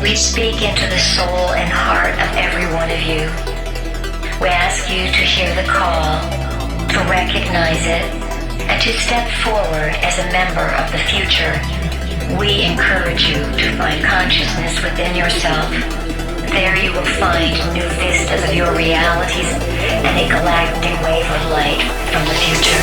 We speak into the soul and heart of every one of you. We ask you to hear the call, to recognize it, and to step forward as a member of the future. We encourage you to find consciousness within yourself. There you will find new vistas of your realities and a galactic wave of light from the future.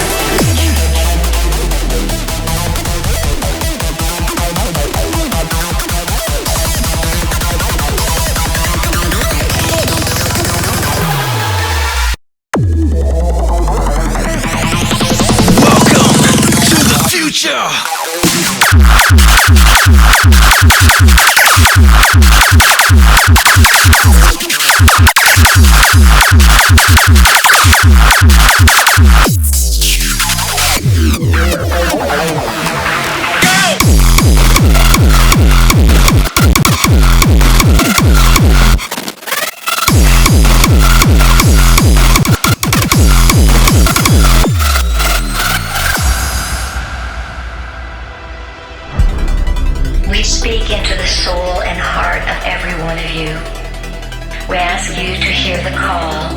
Future. We speak into the soul and heart of every one of you. We ask you to hear the call,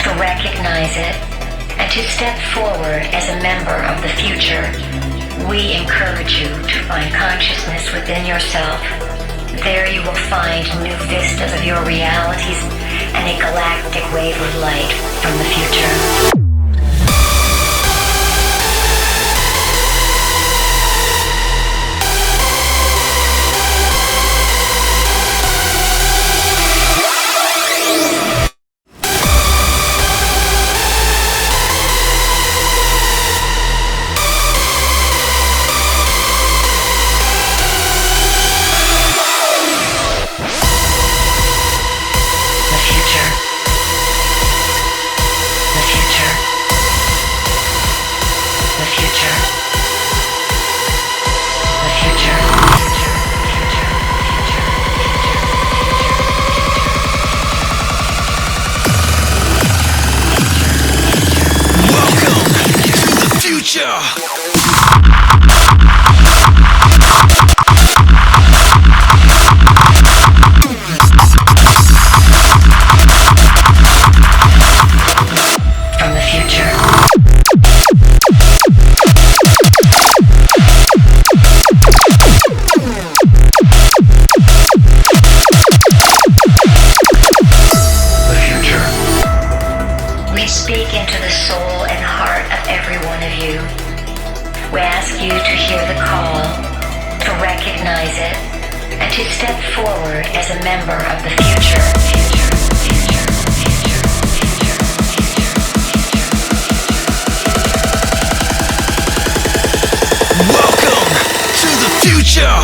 to recognize it, and to step forward as a member of the future. We encourage you to find consciousness within yourself. There you will find new vistas of your realities and a galactic wave of light from the future. We speak into the soul and heart of every one of you. We ask you to hear the call, to recognize it, and to step forward as a member of the future. Welcome to the future.